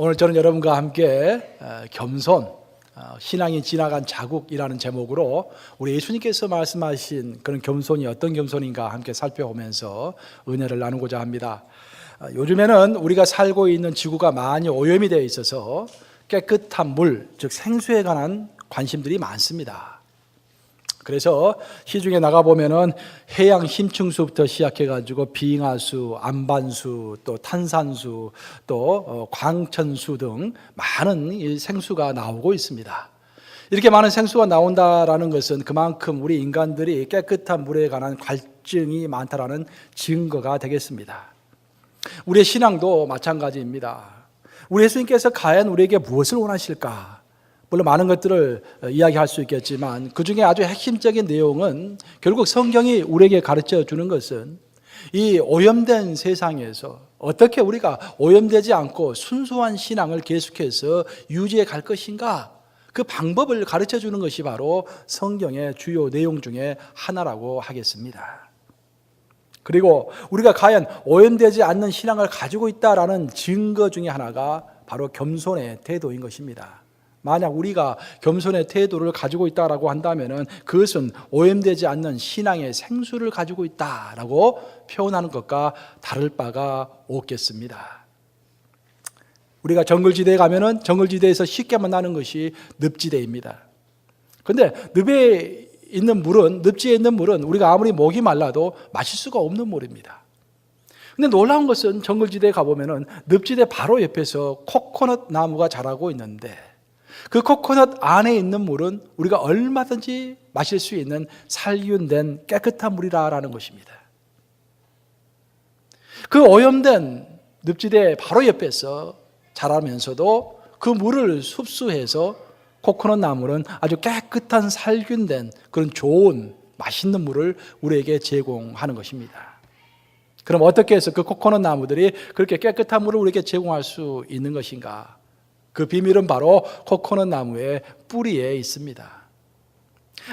오늘 저는 여러분과 함께 겸손, 신앙이 지나간 자국이라는 제목으로 우리 예수님께서 말씀하신 그런 겸손이 어떤 겸손인가 함께 살펴보면서 은혜를 나누고자 합니다. 요즘에는 우리가 살고 있는 지구가 많이 오염이 되어 있어서 깨끗한 물, 즉 생수에 관한 관심들이 많습니다. 그래서 시중에 나가보면은 해양 심층수부터 시작해가지고 빙하수, 안반수, 또 탄산수, 또 광천수 등 많은 생수가 나오고 있습니다. 이렇게 많은 생수가 나온다라는 것은 그만큼 우리 인간들이 깨끗한 물에 관한 갈증이 많다라는 증거가 되겠습니다. 우리의 신앙도 마찬가지입니다. 우리 예수님께서 과연 우리에게 무엇을 원하실까? 물론 많은 것들을 이야기할 수 있겠지만 그 중에 아주 핵심적인 내용은 결국 성경이 우리에게 가르쳐 주는 것은 이 오염된 세상에서 어떻게 우리가 오염되지 않고 순수한 신앙을 계속해서 유지해 갈 것인가, 그 방법을 가르쳐 주는 것이 바로 성경의 주요 내용 중에 하나라고 하겠습니다. 그리고 우리가 과연 오염되지 않는 신앙을 가지고 있다라는 증거 중에 하나가 바로 겸손의 태도인 것입니다. 만약 우리가 겸손의 태도를 가지고 있다라고 한다면 그것은 오염되지 않는 신앙의 생수를 가지고 있다라고 표현하는 것과 다를 바가 없겠습니다. 우리가 정글지대에 가면은 정글지대에서 쉽게 만나는 것이 늪지대입니다. 그런데 늪지에 있는 물은 우리가 아무리 목이 말라도 마실 수가 없는 물입니다. 근데 놀라운 것은 정글지대에 가보면은 늪지대 바로 옆에서 코코넛 나무가 자라고 있는데 그 코코넛 안에 있는 물은 우리가 얼마든지 마실 수 있는 살균된 깨끗한 물이라는 것입니다. 그 오염된 늪지대 바로 옆에서 자라면서도 그 물을 흡수해서 코코넛 나무는 아주 깨끗한 살균된 그런 좋은 맛있는 물을 우리에게 제공하는 것입니다. 그럼 어떻게 해서 그 코코넛 나무들이 그렇게 깨끗한 물을 우리에게 제공할 수 있는 것인가? 그 비밀은 바로 코코넛 나무의 뿌리에 있습니다.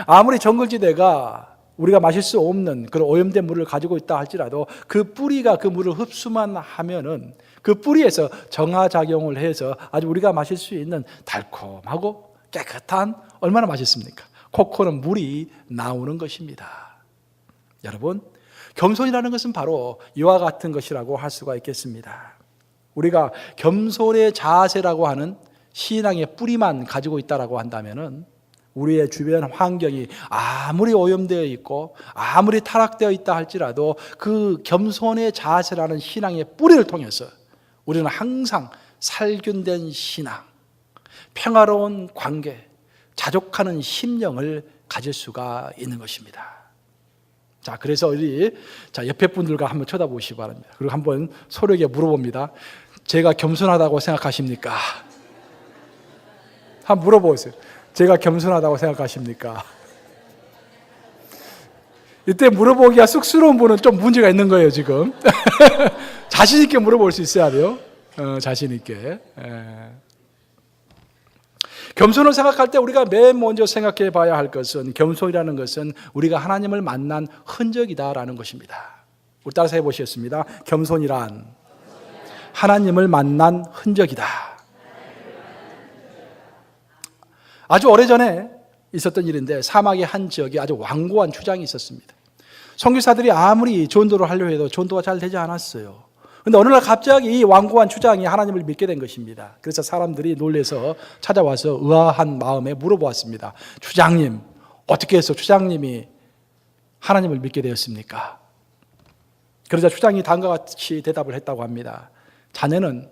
아무리 정글지대가 우리가 마실 수 없는 그런 오염된 물을 가지고 있다 할지라도 그 뿌리가 그 물을 흡수만 하면은 그 뿌리에서 정화작용을 해서 아주 우리가 마실 수 있는 달콤하고 깨끗한, 얼마나 맛있습니까? 코코넛 물이 나오는 것입니다. 여러분, 겸손이라는 것은 바로 이와 같은 것이라고 할 수가 있겠습니다. 우리가 겸손의 자세라고 하는 신앙의 뿌리만 가지고 있다라고 한다면은 우리의 주변 환경이 아무리 오염되어 있고 아무리 타락되어 있다 할지라도 그 겸손의 자세라는 신앙의 뿌리를 통해서 우리는 항상 살균된 신앙, 평화로운 관계, 자족하는 심령을 가질 수가 있는 것입니다. 자, 그래서 우리 옆에 분들과 한번 쳐다보시기 바랍니다. 그리고 한번 서로에게 물어봅니다. 제가 겸손하다고 생각하십니까? 한번 물어보세요. 제가 겸손하다고 생각하십니까? 이때 물어보기가 쑥스러운 분은 좀 문제가 있는 거예요, 지금. 자신 있게 물어볼 수 있어야 돼요. 자신 있게. 겸손을 생각할 때 우리가 맨 먼저 생각해 봐야 할 것은, 겸손이라는 것은 우리가 하나님을 만난 흔적이다라는 것입니다. 우리 따라서 해보시겠습니다. 겸손이란 하나님을 만난 흔적이다. 아주 오래전에 있었던 일인데 사막의 한 지역에 아주 완고한 추장이 있었습니다. 선교사들이 아무리 전도를 하려 해도 전도가 잘 되지 않았어요. 그런데 어느 날 갑자기 이 완고한 추장이 하나님을 믿게 된 것입니다. 그래서 사람들이 놀라서 찾아와서 의아한 마음에 물어보았습니다. 추장님, 어떻게 해서 추장님이 하나님을 믿게 되었습니까? 그러자 추장이 다음과 같이 대답을 했다고 합니다. 자네는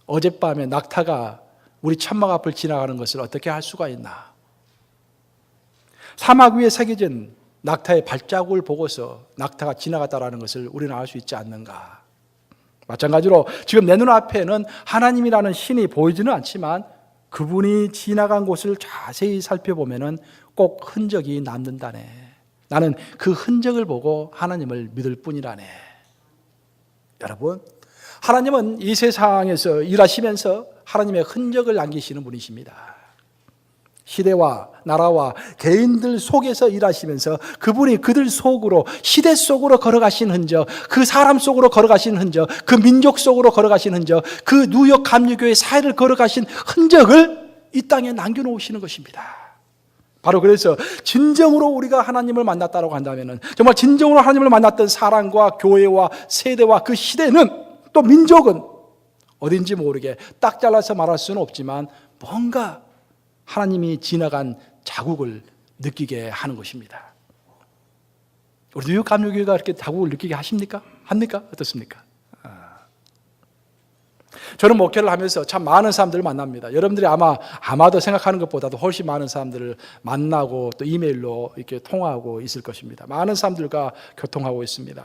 어젯밤에 낙타가 우리 천막 앞을 지나가는 것을 어떻게 할 수가 있나? 사막 위에 새겨진 낙타의 발자국을 보고서 낙타가 지나갔다라는 것을 우리는 알 수 있지 않는가? 마찬가지로 지금 내 눈앞에는 하나님이라는 신이 보이지는 않지만 그분이 지나간 곳을 자세히 살펴보면은 꼭 흔적이 남는다네. 나는 그 흔적을 보고 하나님을 믿을 뿐이라네. 여러분, 하나님은 이 세상에서 일하시면서 하나님의 흔적을 남기시는 분이십니다. 시대와 나라와 개인들 속에서 일하시면서 그분이 그들 속으로, 시대 속으로 걸어가신 흔적, 그 사람 속으로 걸어가신 흔적, 그 민족 속으로 걸어가신 흔적, 그 뉴욕 감리교회 사회를 걸어가신 흔적을 이 땅에 남겨놓으시는 것입니다. 바로 그래서 진정으로 우리가 하나님을 만났다고 한다면, 정말 진정으로 하나님을 만났던 사람과 교회와 세대와 그 시대는, 또 민족은 어딘지 모르게 딱 잘라서 말할 수는 없지만 뭔가 하나님이 지나간 자국을 느끼게 하는 것입니다. 우리 뉴욕 감리교회가 그렇게 자국을 느끼게 합니까? 어떻습니까? 저는 목회를 하면서 참 많은 사람들을 만납니다. 여러분들이 아마도 생각하는 것보다도 훨씬 많은 사람들을 만나고 또 이메일로 이렇게 통화하고 있을 것입니다. 많은 사람들과 교통하고 있습니다.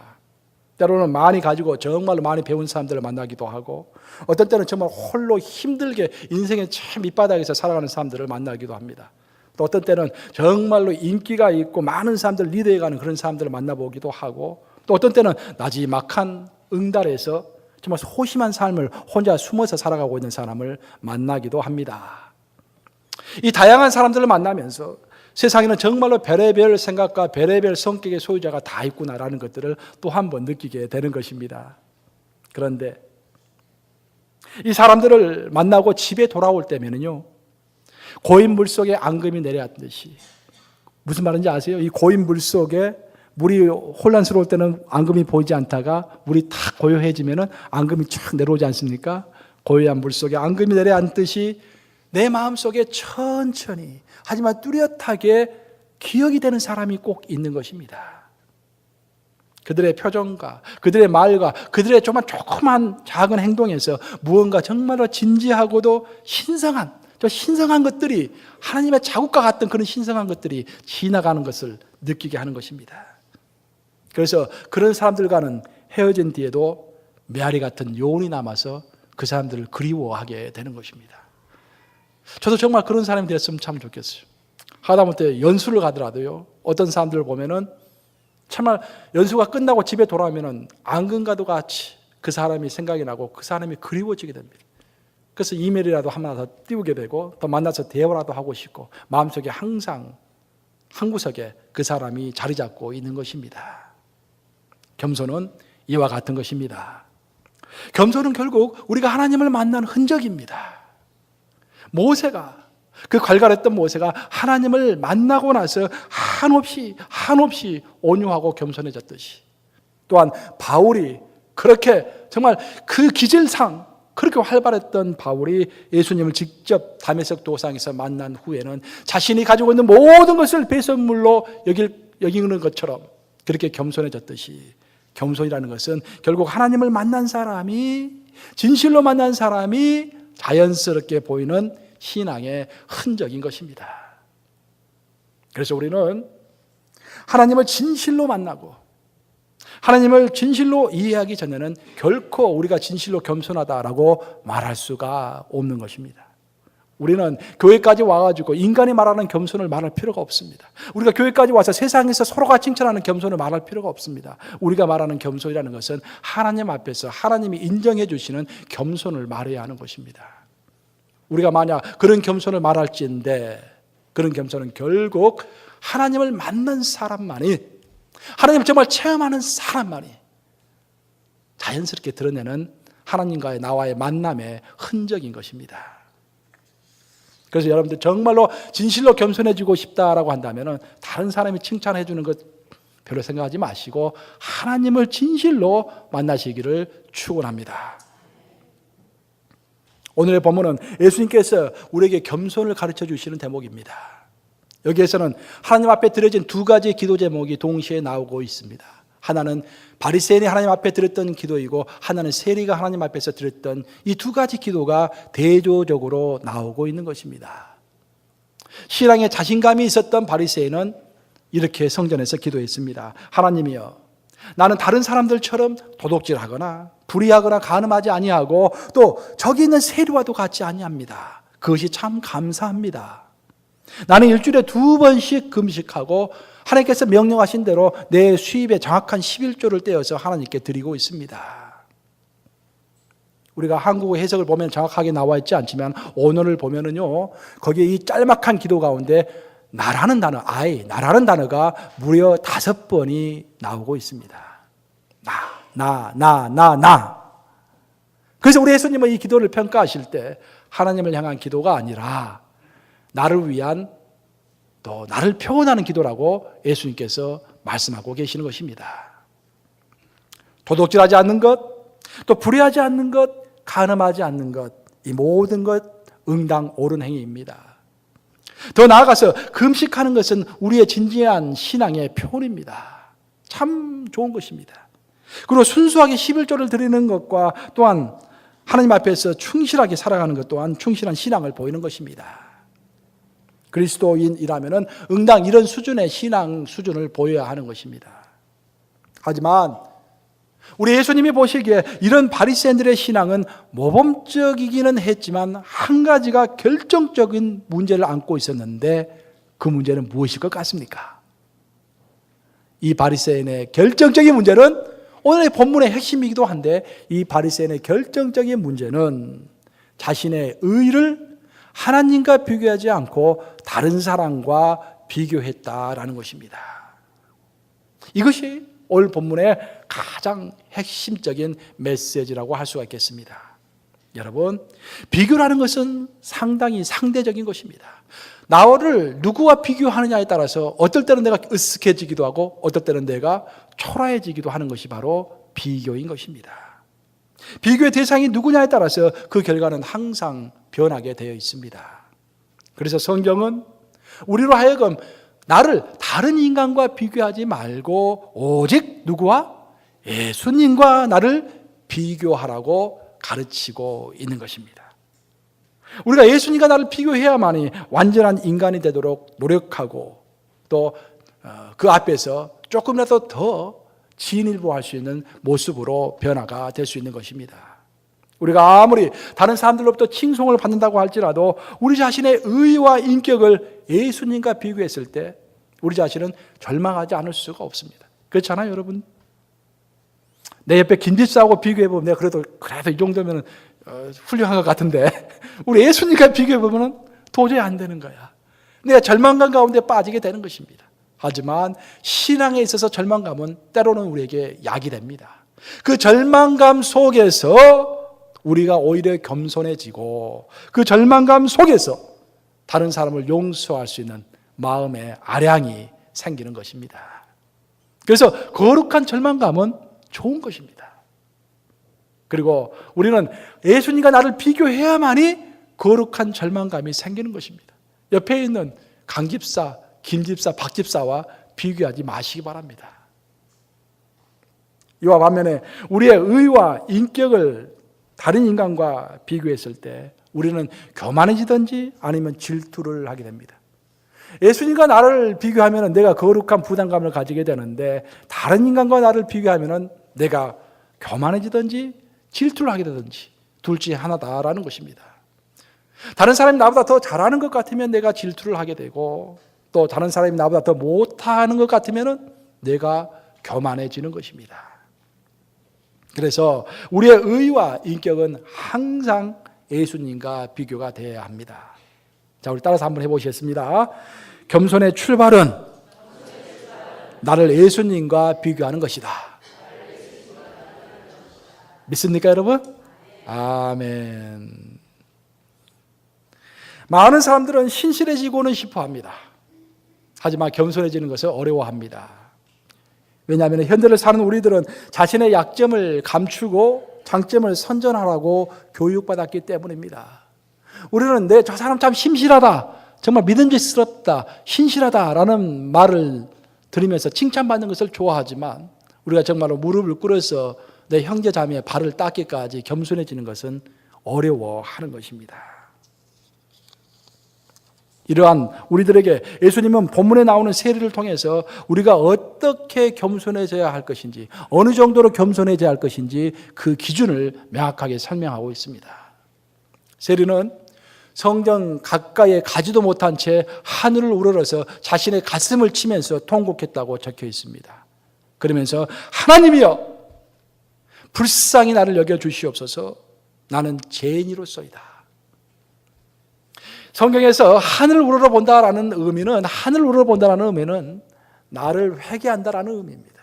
때로는 많이 가지고 정말로 많이 배운 사람들을 만나기도 하고, 어떤 때는 정말 홀로 힘들게 인생의 참 밑바닥에서 살아가는 사람들을 만나기도 합니다. 또 어떤 때는 정말로 인기가 있고 많은 사람들 리더해가는 그런 사람들을 만나보기도 하고, 또 어떤 때는 나지막한 응달에서 정말 소심한 삶을 혼자 숨어서 살아가고 있는 사람을 만나기도 합니다. 이 다양한 사람들을 만나면서 세상에는 정말로 별의별 생각과 별의별 성격의 소유자가 다 있구나라는 것들을 또 한 번 느끼게 되는 것입니다. 그런데 이 사람들을 만나고 집에 돌아올 때면은요, 고인 물속에 앙금이 내려앉듯이, 무슨 말인지 아세요? 이 고인 물속에 물이 혼란스러울 때는 앙금이 보이지 않다가 물이 탁 고요해지면은 앙금이 쫙 내려오지 않습니까? 고요한 물속에 앙금이 내려앉듯이 내 마음속에 천천히 하지만 뚜렷하게 기억이 되는 사람이 꼭 있는 것입니다. 그들의 표정과 그들의 말과 그들의 정말 조그만 작은 행동에서 무언가 정말로 진지하고도 신성한 것들이, 하나님의 자국과 같은 그런 신성한 것들이 지나가는 것을 느끼게 하는 것입니다. 그래서 그런 사람들과는 헤어진 뒤에도 메아리 같은 요운이 남아서 그 사람들을 그리워하게 되는 것입니다. 저도 정말 그런 사람이 됐으면 참 좋겠어요. 하다못해 연수를 가더라도요, 어떤 사람들을 보면은 정말 연수가 끝나고 집에 돌아오면은 앙금과도 같이 그 사람이 생각이 나고 그 사람이 그리워지게 됩니다. 그래서 이메일이라도 하나 더 띄우게 되고 또 만나서 대화라도 하고 싶고, 마음속에 항상 한 구석에 그 사람이 자리 잡고 있는 것입니다. 겸손은 이와 같은 것입니다. 겸손은 결국 우리가 하나님을 만난 흔적입니다. 모세가, 그 괄괄했던 모세가 하나님을 만나고 나서 한없이 온유하고 겸손해졌듯이, 또한 바울이 그렇게 정말 그 기질상 그렇게 활발했던 바울이 예수님을 직접 다메섹 도상에서 만난 후에는 자신이 가지고 있는 모든 것을 배설물로 여기는 것처럼 그렇게 겸손해졌듯이, 겸손이라는 것은 결국 하나님을 만난 사람이, 진실로 만난 사람이 자연스럽게 보이는 신앙의 흔적인 것입니다. 그래서 우리는 하나님을 진실로 만나고 하나님을 진실로 이해하기 전에는 결코 우리가 진실로 겸손하다라고 말할 수가 없는 것입니다. 우리는 교회까지 와가지고 인간이 말하는 겸손을 말할 필요가 없습니다. 우리가 교회까지 와서 세상에서 서로가 칭찬하는 겸손을 말할 필요가 없습니다. 우리가 말하는 겸손이라는 것은 하나님 앞에서 하나님이 인정해 주시는 겸손을 말해야 하는 것입니다. 우리가 만약 그런 겸손을 말할지인데, 그런 겸손은 결국 하나님을 만난 사람만이, 하나님을 정말 체험하는 사람만이 자연스럽게 드러내는 하나님과의 나와의 만남의 흔적인 것입니다. 그래서 여러분들 정말로 진실로 겸손해지고 싶다라고 한다면 다른 사람이 칭찬해 주는 것 별로 생각하지 마시고 하나님을 진실로 만나시기를 축원합니다. 오늘의 본문은 예수님께서 우리에게 겸손을 가르쳐 주시는 대목입니다. 여기에서는 하나님 앞에 드려진 두 가지 기도 제목이 동시에 나오고 있습니다. 하나는 바리새인이 하나님 앞에 드렸던 기도이고, 하나는 세리가 하나님 앞에서 드렸던 이 두 가지 기도가 대조적으로 나오고 있는 것입니다. 신앙에 자신감이 있었던 바리새인은 이렇게 성전에서 기도했습니다. 하나님이여, 나는 다른 사람들처럼 도둑질하거나 불의하거나 간음하지 아니하고 또 저기 있는 세리와도 같지 아니합니다. 그것이 참 감사합니다. 나는 일주일에 2번씩 금식하고 하나님께서 명령하신 대로 내 수입의 정확한 11조를 떼어서 하나님께 드리고 있습니다. 우리가 한국어 해석을 보면 정확하게 나와 있지 않지만 오늘을 보면은요, 거기에 이 짤막한 기도 가운데 나라는 단어, 나라는 단어가 무려 5번이 나오고 있습니다. 나. 그래서 우리 예수님은 이 기도를 평가하실 때 하나님을 향한 기도가 아니라 나를 위한, 또 나를 표현하는 기도라고 예수님께서 말씀하고 계시는 것입니다. 도둑질하지 않는 것, 또 불의하지 않는 것, 간음하지 않는 것, 이 모든 것 응당 옳은 행위입니다. 더 나아가서 금식하는 것은 우리의 진지한 신앙의 표현입니다. 참 좋은 것입니다. 그리고 순수하게 11조를 드리는 것과 또한 하나님 앞에서 충실하게 살아가는 것 또한 충실한 신앙을 보이는 것입니다. 그리스도인이라면 응당 이런 수준의 신앙 수준을 보여야 하는 것입니다. 하지만 우리 예수님이 보시기에 이런 바리새인들의 신앙은 모범적이기는 했지만 한 가지가 결정적인 문제를 안고 있었는데 그 문제는 무엇일 것 같습니까? 이 바리새인의 결정적인 문제는 오늘의 본문의 핵심이기도 한데 이 바리새인의 결정적인 문제는 자신의 의를 하나님과 비교하지 않고 다른 사람과 비교했다라는 것입니다. 이것이 오늘 본문의 가장 핵심적인 메시지라고 할 수가 있겠습니다. 여러분, 비교라는 것은 상당히 상대적인 것입니다. 나를 누구와 비교하느냐에 따라서 어떨 때는 내가 으쓱해지기도 하고 어떨 때는 내가 초라해지기도 하는 것이 바로 비교인 것입니다. 비교의 대상이 누구냐에 따라서 그 결과는 항상 변하게 되어 있습니다. 그래서 성경은 우리로 하여금 나를 다른 인간과 비교하지 말고 오직 누구와? 예수님과 나를 비교하라고 가르치고 있는 것입니다. 우리가 예수님과 나를 비교해야만이 완전한 인간이 되도록 노력하고 또 그 앞에서 조금이라도 더 진일보할 수 있는 모습으로 변화가 될 수 있는 것입니다. 우리가 아무리 다른 사람들로부터 칭송을 받는다고 할지라도 우리 자신의 의와 인격을 예수님과 비교했을 때 우리 자신은 절망하지 않을 수가 없습니다. 그렇잖아요, 여러분? 내 옆에 김집사하고 비교해보면 내가 그래도 이 정도면 훌륭한 것 같은데 우리 예수님과 비교해보면 도저히 안 되는 거야. 내가 절망감 가운데 빠지게 되는 것입니다. 하지만 신앙에 있어서 절망감은 때로는 우리에게 약이 됩니다. 그 절망감 속에서 우리가 오히려 겸손해지고 그 절망감 속에서 다른 사람을 용서할 수 있는 마음의 아량이 생기는 것입니다. 그래서 거룩한 절망감은 좋은 것입니다. 그리고 우리는 예수님과 나를 비교해야만이 거룩한 절망감이 생기는 것입니다. 옆에 있는 강집사, 김집사, 박집사와 비교하지 마시기 바랍니다. 이와 반면에 우리의 의와 인격을 다른 인간과 비교했을 때 우리는 교만해지든지 아니면 질투를 하게 됩니다. 예수님과 나를 비교하면 내가 거룩한 부담감을 가지게 되는데 다른 인간과 나를 비교하면 내가 교만해지든지 질투를 하게 되든지 둘 중에 하나다라는 것입니다. 다른 사람이 나보다 더 잘하는 것 같으면 내가 질투를 하게 되고 또 다른 사람이 나보다 더 못하는 것 같으면 내가 교만해지는 것입니다. 그래서 우리의 의와 인격은 항상 예수님과 비교가 되어야 합니다. 자, 우리 따라서 한번 해보시겠습니다. 겸손의 출발은 나를 예수님과 비교하는 것이다. 믿습니까, 여러분? 아멘. 많은 사람들은 신실해지고는 싶어 합니다. 하지만 겸손해지는 것을 어려워합니다. 왜냐하면 현대를 사는 우리들은 자신의 약점을 감추고 장점을 선전하라고 교육받았기 때문입니다. 우리는 저 사람 참 심실하다, 정말 믿음직스럽다, 신실하다라는 말을 들으면서 칭찬받는 것을 좋아하지만 우리가 정말로 무릎을 꿇어서 내 형제 자매의 발을 닦기까지 겸손해지는 것은 어려워하는 것입니다. 이러한 우리들에게 예수님은 본문에 나오는 세례를 통해서 우리가 어떻게 겸손해져야 할 것인지, 어느 정도로 겸손해져야 할 것인지 그 기준을 명확하게 설명하고 있습니다. 세례는 성전 가까이에 가지도 못한 채 하늘을 우러러서 자신의 가슴을 치면서 통곡했다고 적혀 있습니다. 그러면서 하나님이여 불쌍히 나를 여겨 주시옵소서, 나는 죄인이로소이다. 성경에서 하늘을 우러러본다라는 의미는, 하늘을 우러러본다라는 의미는 나를 회개한다라는 의미입니다.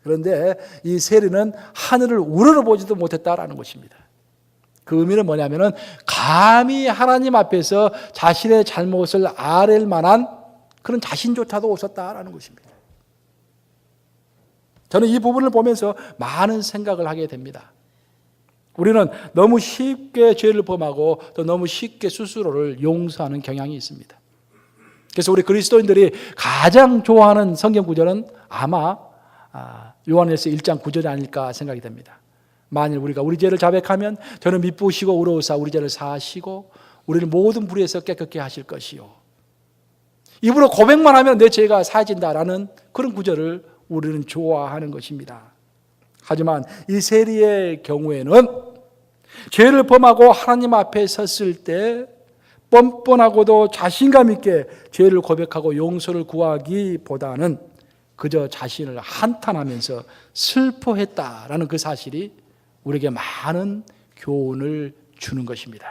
그런데 이 세리는 하늘을 우러러보지도 못했다라는 것입니다. 그 의미는 뭐냐면은 감히 하나님 앞에서 자신의 잘못을 아랠 만한 그런 자신조차도 없었다라는 것입니다. 저는 이 부분을 보면서 많은 생각을 하게 됩니다. 우리는 너무 쉽게 죄를 범하고 또 너무 쉽게 스스로를 용서하는 경향이 있습니다. 그래서 우리 그리스도인들이 가장 좋아하는 성경 구절은 아마 요한일서 1장 9절이 아닐까 생각이 됩니다. 만일 우리가 우리 죄를 자백하면 저는 미쁘시고 의로우사 우리 죄를 사하시고 우리를 모든 불의에서 깨끗게 하실 것이요. 입으로 고백만 하면 내 죄가 사해진다라는 그런 구절을 우리는 좋아하는 것입니다. 하지만 이 세리의 경우에는 죄를 범하고 하나님 앞에 섰을 때 뻔뻔하고도 자신감 있게 죄를 고백하고 용서를 구하기보다는 그저 자신을 한탄하면서 슬퍼했다라는 그 사실이 우리에게 많은 교훈을 주는 것입니다.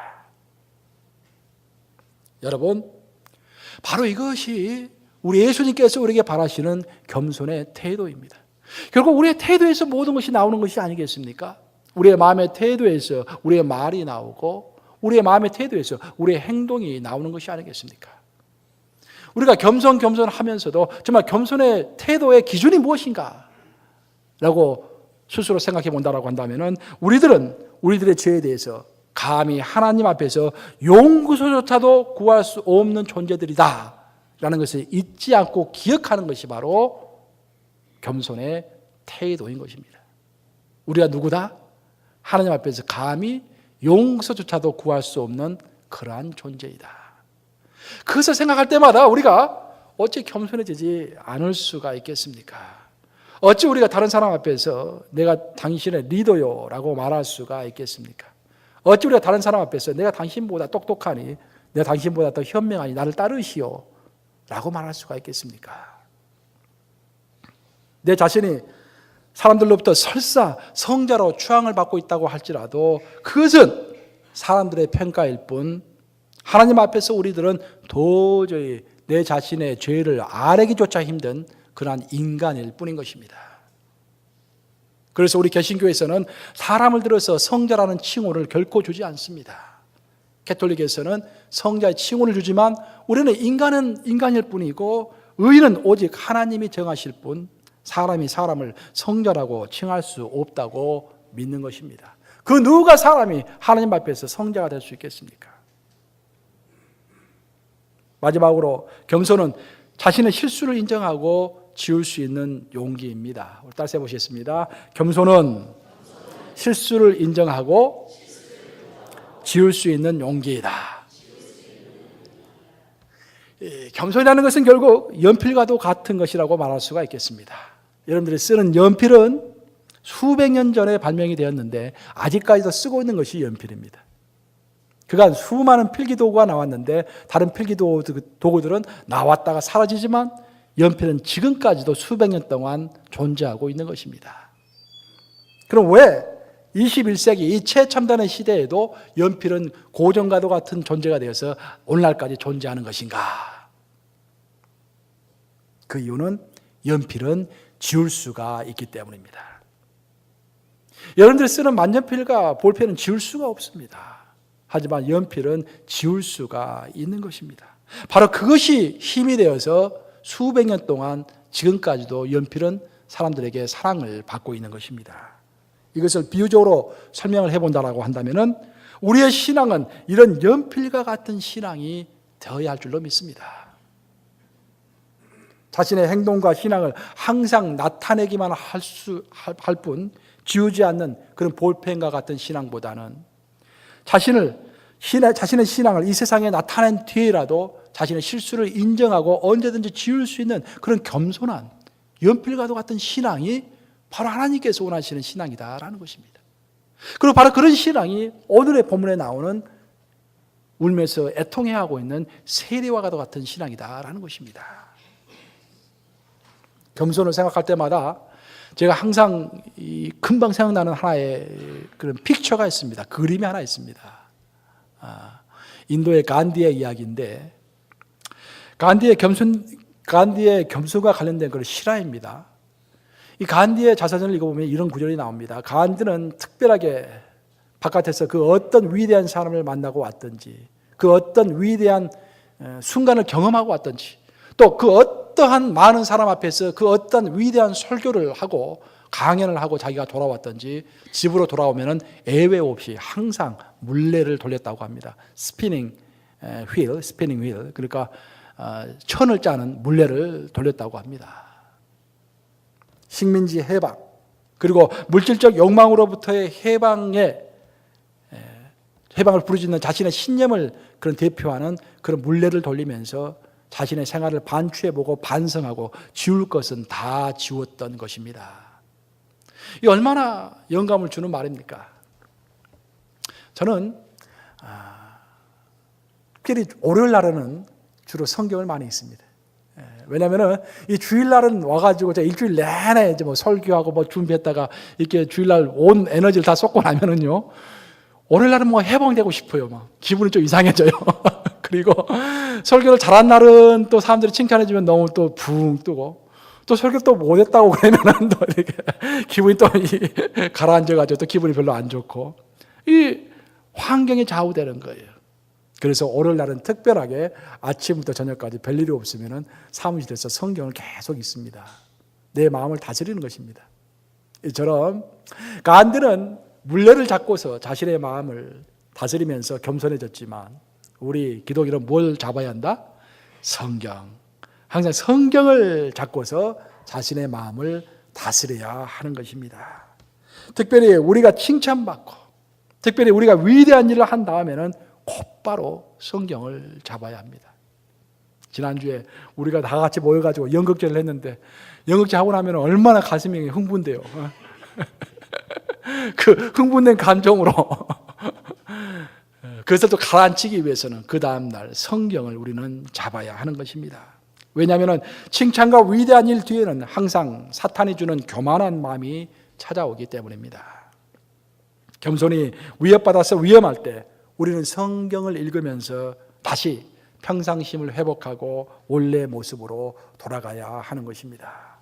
여러분, 바로 이것이 우리 예수님께서 우리에게 바라시는 겸손의 태도입니다. 결국 우리의 태도에서 모든 것이 나오는 것이 아니겠습니까? 우리의 마음의 태도에서 우리의 말이 나오고 우리의 마음의 태도에서 우리의 행동이 나오는 것이 아니겠습니까? 우리가 겸손하면서도 정말 겸손의 태도의 기준이 무엇인가? 라고 스스로 생각해 본다라고 한다면 우리들은 우리들의 죄에 대해서 감히 하나님 앞에서 용서조차도 구할 수 없는 존재들이다 라는 것을 잊지 않고 기억하는 것이 바로 겸손의 태도인 것입니다. 우리가 누구다? 하나님 앞에서 감히 용서조차도 구할 수 없는 그러한 존재이다. 그것을 생각할 때마다 우리가 어찌 겸손해지지 않을 수가 있겠습니까? 어찌 우리가 다른 사람 앞에서 내가 당신의 리더요 라고 말할 수가 있겠습니까? 어찌 우리가 다른 사람 앞에서 내가 당신보다 똑똑하니 내가 당신보다 더 현명하니 나를 따르시오 라고 말할 수가 있겠습니까? 내 자신이 사람들로부터 설사 성자로 추앙을 받고 있다고 할지라도 그것은 사람들의 평가일 뿐 하나님 앞에서 우리들은 도저히 내 자신의 죄를 아뢰기조차 힘든 그러한 인간일 뿐인 것입니다. 그래서 우리 개신교에서는 사람을 들어서 성자라는 칭호를 결코 주지 않습니다. 가톨릭에서는 성자의 칭호를 주지만 우리는 인간은 인간일 뿐이고 의인은 오직 하나님이 정하실 뿐 사람이 사람을 성자라고 칭할 수 없다고 믿는 것입니다. 그 누가 사람이 하나님 앞에서 성자가 될 수 있겠습니까? 마지막으로 겸손은 자신의 실수를 인정하고 지울 수 있는 용기입니다. 우리 따라서 해보시겠습니다. 겸손은 실수를 인정하고 지울 수 있는 용기이다. 겸손이라는 것은 결국 연필과도 같은 것이라고 말할 수가 있겠습니다. 여러분들이 쓰는 연필은 수백 년 전에 발명이 되었는데 아직까지도 쓰고 있는 것이 연필입니다. 그간 수많은 필기도구가 나왔는데 다른 필기도구들은 나왔다가 사라지지만 연필은 지금까지도 수백 년 동안 존재하고 있는 것입니다. 그럼 왜 21세기 이 최첨단의 시대에도 연필은 고전과도 같은 존재가 되어서 오늘날까지 존재하는 것인가? 그 이유는 연필은 지울 수가 있기 때문입니다. 여러분들이 쓰는 만년필과 볼펜은 지울 수가 없습니다. 하지만 연필은 지울 수가 있는 것입니다. 바로 그것이 힘이 되어서 수백 년 동안 지금까지도 연필은 사람들에게 사랑을 받고 있는 것입니다. 이것을 비유적으로 설명을 해본다고 한다면 우리의 신앙은 이런 연필과 같은 신앙이 되어야 할 줄로 믿습니다. 자신의 행동과 신앙을 항상 나타내기만 할 뿐 지우지 않는 그런 볼펜과 같은 신앙보다는 자신의 신앙을 이 세상에 나타낸 뒤에라도 자신의 실수를 인정하고 언제든지 지울 수 있는 그런 겸손한 연필과도 같은 신앙이 바로 하나님께서 원하시는 신앙이다라는 것입니다. 그리고 바로 그런 신앙이 오늘의 본문에 나오는 울면서 애통해하고 있는 세리와 같은 신앙이다라는 것입니다. 겸손을 생각할 때마다 제가 항상 금방 생각나는 하나의 그런 픽처가 있습니다. 그림이 하나 있습니다. 인도의 간디의 이야기인데, 간디의 겸손과 관련된 그런 실화입니다. 이 간디의 자서전을 읽어보면 이런 구절이 나옵니다. 간디는 특별하게 바깥에서 그 어떤 위대한 사람을 만나고 왔든지, 그 어떤 위대한 순간을 경험하고 왔든지, 또 그 어떠한 많은 사람 앞에서 그 어떤 위대한 설교를 하고 강연을 하고 자기가 돌아왔든지, 집으로 돌아오면은 예외 없이 항상 물레를 돌렸다고 합니다. 스피닝 휠, 그러니까 천을 짜는 물레를 돌렸다고 합니다. 식민지 해방, 그리고 물질적 욕망으로부터의 해방을 부르짖는 자신의 신념을 그런 대표하는 그런 물레를 돌리면서 자신의 생활을 반추해보고 반성하고 지울 것은 다 지웠던 것입니다. 이 얼마나 영감을 주는 말입니까? 저는 특별히 월요일 날에는 주로 성경을 많이 읽습니다. 왜냐하면 이 주일날은 와가지고 일주일 내내 이제 뭐 설교하고 뭐 준비했다가 이렇게 주일날 온 에너지를 다 쏟고 나면은요, 월요일날은 뭐 해방되고 싶어요. 막 기분이 좀 이상해져요. 그리고 설교를 잘한 날은 또 사람들이 칭찬해주면 너무 또 붕 뜨고, 또 설교 또 못했다고 그러면은 또 이렇게 기분이 또 가라앉아가지고 또 기분이 별로 안 좋고, 이 환경이 좌우되는 거예요. 그래서 월요일 날은 특별하게 아침부터 저녁까지 별일이 없으면은 사무실에서 성경을 계속 읽습니다. 내 마음을 다스리는 것입니다. 이처럼 간디는 물레를 잡고서 자신의 마음을 다스리면서 겸손해졌지만, 우리 기독인은 뭘 잡아야 한다? 성경. 항상 성경을 잡고서 자신의 마음을 다스려야 하는 것입니다. 특별히 우리가 칭찬받고, 특별히 우리가 위대한 일을 한 다음에는 곧바로 성경을 잡아야 합니다. 지난주에 우리가 다 같이 모여가지고 연극제를 했는데, 연극제 하고 나면 얼마나 가슴이 흥분돼요. 그 흥분된 감정으로 그것을 또 가라앉히기 위해서는 그 다음날 성경을 우리는 잡아야 하는 것입니다. 왜냐하면 칭찬과 위대한 일 뒤에는 항상 사탄이 주는 교만한 마음이 찾아오기 때문입니다. 겸손히 위협받아서 위험할 때 우리는 성경을 읽으면서 다시 평상심을 회복하고 원래 모습으로 돌아가야 하는 것입니다.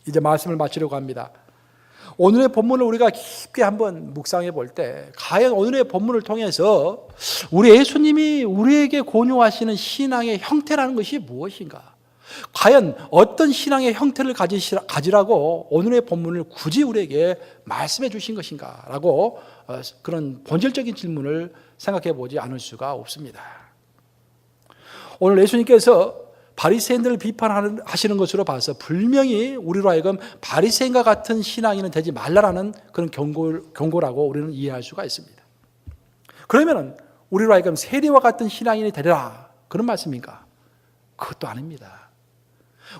이제 말씀을 마치려고 합니다. 오늘의 본문을 우리가 깊게 한번 묵상해 볼 때, 과연 오늘의 본문을 통해서 우리 예수님이 우리에게 권유하시는 신앙의 형태라는 것이 무엇인가? 과연 어떤 신앙의 형태를 가지라고 오늘의 본문을 굳이 우리에게 말씀해 주신 것인가? 라고 그런 본질적인 질문을 생각해 보지 않을 수가 없습니다. 오늘 예수님께서 바리새인들을 비판하시는 것으로 봐서 분명히 우리로 하여금 바리새인과 같은 신앙인은 되지 말라라는 그런 경고라고 우리는 이해할 수가 있습니다. 그러면 우리로 하여금 세리와 같은 신앙인이 되리라, 그런 말씀인가? 그것도 아닙니다.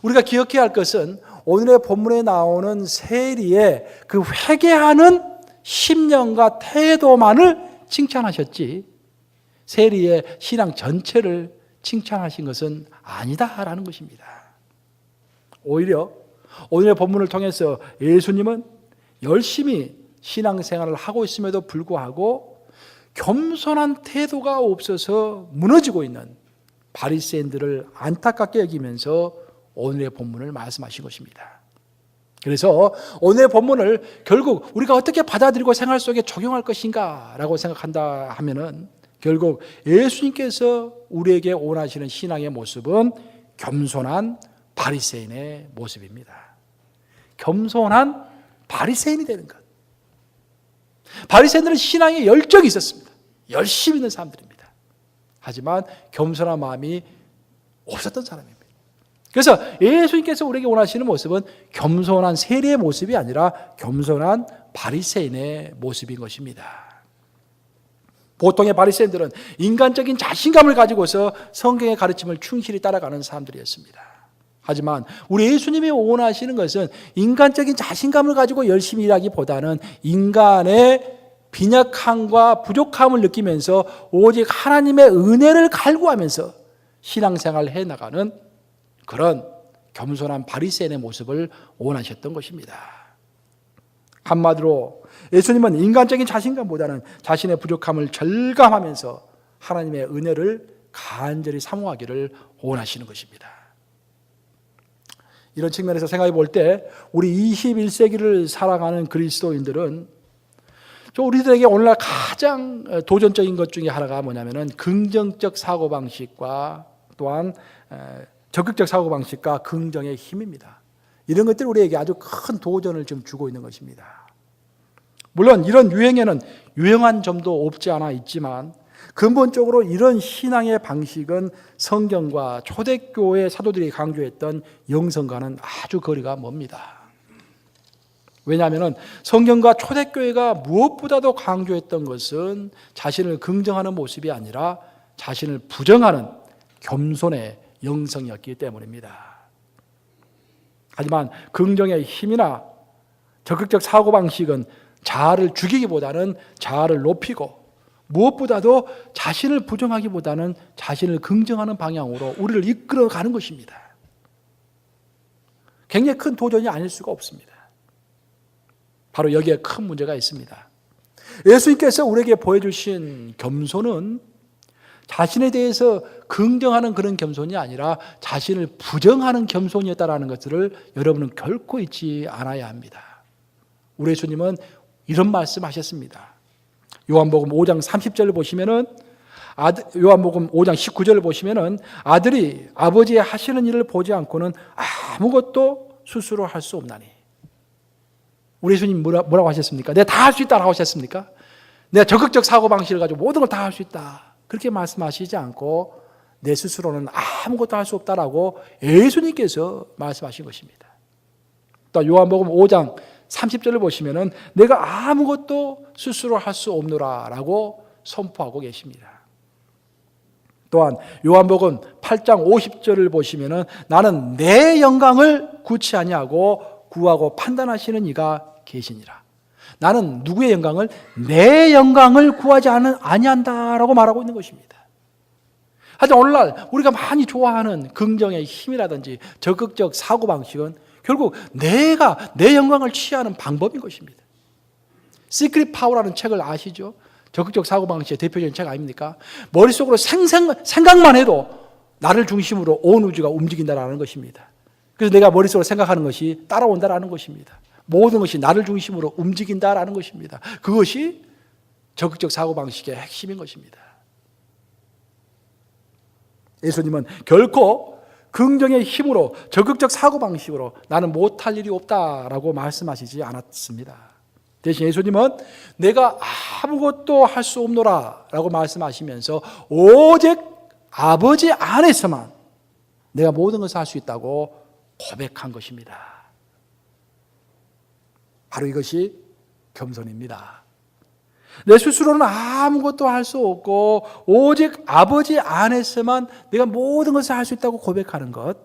우리가 기억해야 할 것은 오늘의 본문에 나오는 세리의 그 회개하는 심령과 태도만을 칭찬하셨지, 세리의 신앙 전체를 칭찬하신 것은 아니다라는 것입니다. 오히려 오늘의 본문을 통해서 예수님은 열심히 신앙생활을 하고 있음에도 불구하고 겸손한 태도가 없어서 무너지고 있는 바리새인들을 안타깝게 여기면서 오늘의 본문을 말씀하신 것입니다. 그래서 오늘의 본문을 결국 우리가 어떻게 받아들이고 생활 속에 적용할 것인가 라고 생각한다 하면은, 결국 예수님께서 우리에게 원하시는 신앙의 모습은 겸손한 바리새인의 모습입니다. 겸손한 바리새인이 되는 것. 바리새인들은 신앙에 열정이 있었습니다. 열심히 있는 사람들입니다. 하지만 겸손한 마음이 없었던 사람입니다. 그래서 예수님께서 우리에게 원하시는 모습은 겸손한 세리의 모습이 아니라 겸손한 바리새인의 모습인 것입니다. 보통의 바리새인들은 인간적인 자신감을 가지고서 성경의 가르침을 충실히 따라가는 사람들이었습니다. 하지만 우리 예수님이 원하시는 것은 인간적인 자신감을 가지고 열심히 일하기보다는 인간의 빈약함과 부족함을 느끼면서 오직 하나님의 은혜를 갈구하면서 신앙생활을 해나가는 그런 겸손한 바리새인의 모습을 원하셨던 것입니다. 한마디로 예수님은 인간적인 자신감보다는 자신의 부족함을 절감하면서 하나님의 은혜를 간절히 사모하기를 원하시는 것입니다. 이런 측면에서 생각해 볼 때 우리 21세기를 살아가는 그리스도인들은 우리들에게 오늘날 가장 도전적인 것 중에 하나가 뭐냐면은 긍정적 사고방식과 또한 적극적 사고방식과 긍정의 힘입니다. 이런 것들이 우리에게 아주 큰 도전을 좀 주고 있는 것입니다. 물론 이런 유행에는 유행한 점도 없지 않아 있지만 근본적으로 이런 신앙의 방식은 성경과 초대교회 사도들이 강조했던 영성과는 아주 거리가 멉니다. 왜냐하면 성경과 초대교회가 무엇보다도 강조했던 것은 자신을 긍정하는 모습이 아니라 자신을 부정하는 겸손의 영성이었기 때문입니다. 하지만 긍정의 힘이나 적극적 사고방식은 자아를 죽이기보다는 자아를 높이고 무엇보다도 자신을 부정하기보다는 자신을 긍정하는 방향으로 우리를 이끌어가는 것입니다. 굉장히 큰 도전이 아닐 수가 없습니다. 바로 여기에 큰 문제가 있습니다. 예수님께서 우리에게 보여주신 겸손은 자신에 대해서 긍정하는 그런 겸손이 아니라 자신을 부정하는 겸손이었다는 것들을 여러분은 결코 잊지 않아야 합니다. 우리 예수님은 이런 말씀하셨습니다. 요한복음 5장 30절을 보시면은 요한복음 5장 19절을 보시면은 아들이 아버지의 하시는 일을 보지 않고는 아무것도 스스로 할 수 없나니. 우리 예수님 뭐라고 하셨습니까? 내가 다 할 수 있다라고 하셨습니까? 내가 적극적 사고방식을 가지고 모든 걸 다 할 수 있다. 그렇게 말씀하시지 않고 내 스스로는 아무것도 할 수 없다라고 예수님께서 말씀하신 것입니다. 또 요한복음 5장 30절을 보시면은 내가 아무것도 스스로 할 수 없노라라고 선포하고 계십니다. 또한 요한복음 8장 50절을 보시면은 나는 내 영광을 구치 아니하고 구하고 판단하시는 이가 계시니라. 나는 누구의 영광을? 내 영광을 구하지 아니한다라고 말하고 있는 것입니다. 하지만 오늘날 우리가 많이 좋아하는 긍정의 힘이라든지 적극적 사고방식은 결국 내가 내 영광을 취하는 방법인 것입니다. 시크릿 파워라는 책을 아시죠? 적극적 사고방식의 대표적인 책 아닙니까? 머릿속으로 생각만 해도 나를 중심으로 온 우주가 움직인다는 것입니다. 그래서 내가 머릿속으로 생각하는 것이 따라온다는 것입니다. 모든 것이 나를 중심으로 움직인다는 것입니다. 그것이 적극적 사고방식의 핵심인 것입니다. 예수님은 결코 긍정의 힘으로 적극적 사고방식으로 나는 못할 일이 없다라고 말씀하시지 않았습니다. 대신 예수님은 내가 아무것도 할 수 없노라 라고 말씀하시면서 오직 아버지 안에서만 내가 모든 것을 할 수 있다고 고백한 것입니다. 바로 이것이 겸손입니다. 내 스스로는 아무것도 할 수 없고 오직 아버지 안에서만 내가 모든 것을 할 수 있다고 고백하는 것,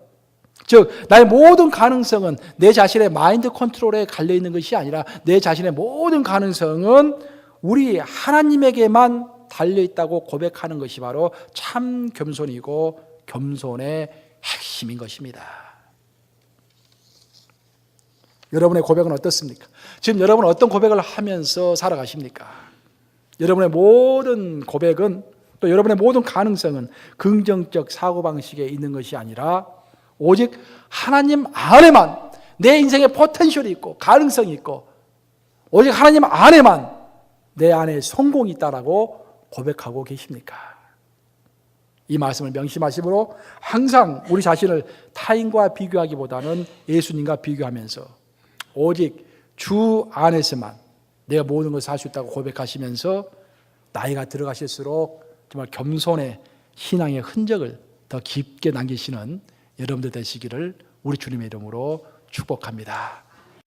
즉 나의 모든 가능성은 내 자신의 마인드 컨트롤에 갈려있는 것이 아니라 내 자신의 모든 가능성은 우리 하나님에게만 달려있다고 고백하는 것이 바로 참 겸손이고 겸손의 핵심인 것입니다. 여러분의 고백은 어떻습니까? 지금 여러분은 어떤 고백을 하면서 살아가십니까? 여러분의 모든 고백은 또 여러분의 모든 가능성은 긍정적 사고방식에 있는 것이 아니라 오직 하나님 안에만 내 인생의 포텐셜이 있고 가능성이 있고 오직 하나님 안에만 내 안에 성공이 있다라고 고백하고 계십니까? 이 말씀을 명심하시므로 항상 우리 자신을 타인과 비교하기보다는 예수님과 비교하면서 오직 주 안에서만 내가 모든 것을 할 수 있다고 고백하시면서 나이가 들어가실수록 정말 겸손의 신앙의 흔적을 더 깊게 남기시는 여러분들 되시기를 우리 주님의 이름으로 축복합니다.